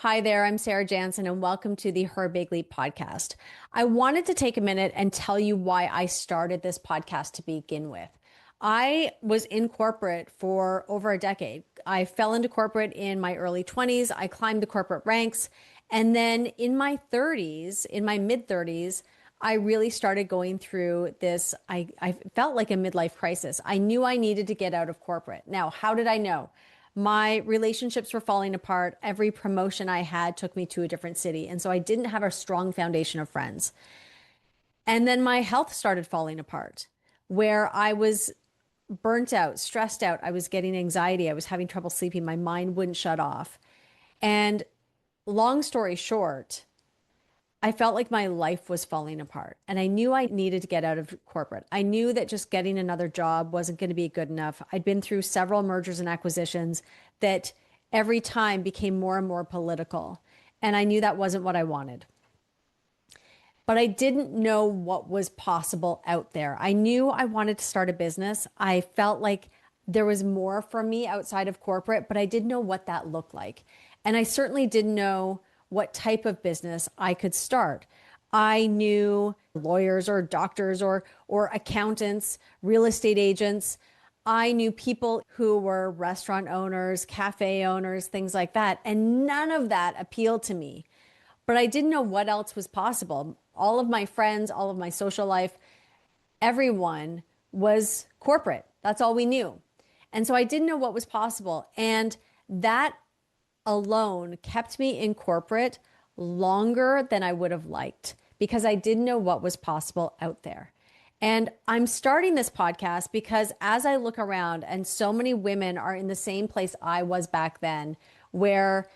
Hi there, I'm Sarah Janzen, and welcome to the Her Big Leap podcast. I wanted to take a minute and tell you why I started this podcast to begin with. I was in corporate for over a decade. I fell into corporate in my early 20s. I climbed the corporate ranks. And then in my 30s, in my mid 30s, I really started going through this. I felt like a midlife crisis. I knew I needed to get out of corporate. Now, how did I know? My relationships were falling apart. Every promotion I had took me to a different city. And so I didn't have a strong foundation of friends. And then my health started falling apart, where I was burnt out, stressed out. I was getting anxiety. I was having trouble sleeping. My mind wouldn't shut off. And long story short, I felt like my life was falling apart and I knew I needed to get out of corporate. I knew that just getting another job wasn't going to be good enough. I'd been through several mergers and acquisitions that every time became more and more political. And I knew that wasn't what I wanted. But I didn't know what was possible out there. I knew I wanted to start a business. I felt like there was more for me outside of corporate, but I didn't know what that looked like. And I certainly didn't know what type of business I could start. I knew lawyers or doctors or accountants, real estate agents. I knew people who were restaurant owners, cafe owners, things like that. And none of that appealed to me. But I didn't know what else was possible. All of my friends, all of my social life, everyone was corporate. That's all we knew. And so I didn't know what was possible. And that alone kept me in corporate longer than I would have liked because I didn't know what was possible out there. And I'm starting this podcast because as I look around and so many women are in the same place I was back then, where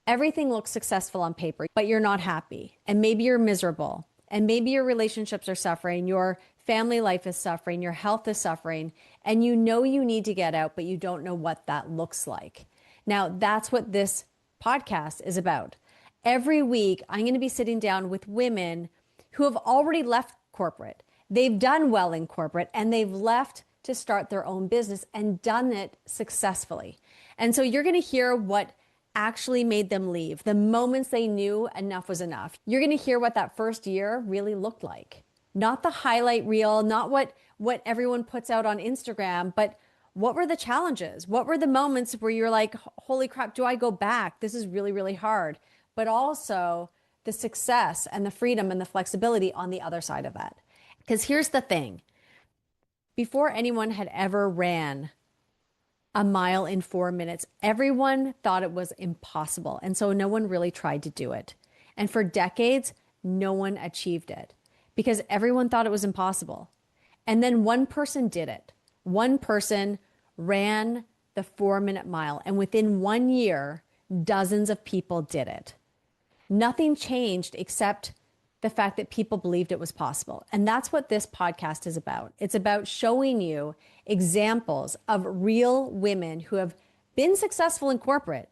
everything looks successful on paper, but you're not happy. And maybe you're miserable. And maybe your relationships are suffering. Your family life is suffering. Your health is suffering. And you know you need to get out, but you don't know what that looks like. Now, that's what this podcast is about. Every week, I'm going to be sitting down with women who have already left corporate. They've done well in corporate and they've left to start their own business and done it successfully. And so you're going to hear what actually made them leave, the moments they knew enough was enough. You're going to hear what that first year really looked like. Not the highlight reel, not what everyone puts out on Instagram, but what were the challenges? What were the moments where you're like, holy crap, do I go back? This is really, really hard. But also the success and the freedom and the flexibility on the other side of that. Because here's the thing. Before anyone had ever ran a mile in 4 minutes, everyone thought it was impossible. And so no one really tried to do it. And for decades, no one achieved it because everyone thought it was impossible. And then one person did it. One person ran the 4 minute mile. And within 1 year, dozens of people did it. Nothing changed except the fact that people believed it was possible. And that's what this podcast is about. It's about showing you examples of real women who have been successful in corporate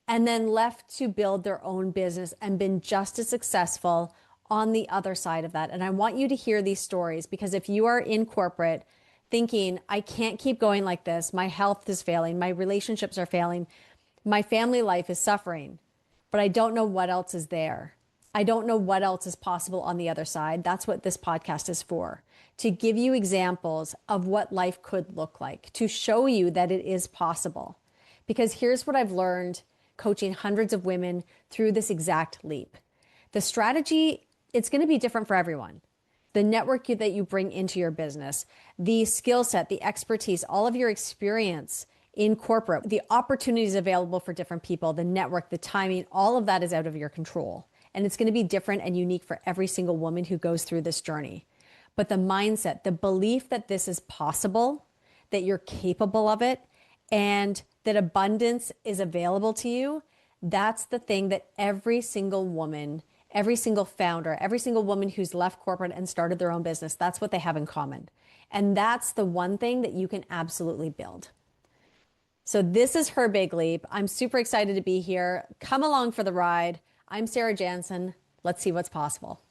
and then left to build their own business and been just as successful on the other side of that. And I want you to hear these stories because if you are in corporate thinking, I can't keep going like this, my health is failing, my relationships are failing, my family life is suffering, but I don't know what else is there. I don't know what else is possible on the other side. That's what this podcast is for, to give you examples of what life could look like, to show you that it is possible. Because here's what I've learned coaching hundreds of women through this exact leap. The strategy, it's going to be different for everyone. The network that you bring into your business, the skill set, the expertise, all of your experience in corporate, the opportunities available for different people, the network, the timing, all of that is out of your control. And it's going to be different and unique for every single woman who goes through this journey. But the mindset, the belief that this is possible, that you're capable of it, and that abundance is available to you, that's the thing that every single woman, every single founder, every single woman who's left corporate and started their own business, that's what they have in common. And that's the one thing that you can absolutely build. So this is Her Big Leap. I'm super excited to be here. Come along for the ride. I'm Sarah Janzen. Let's see what's possible.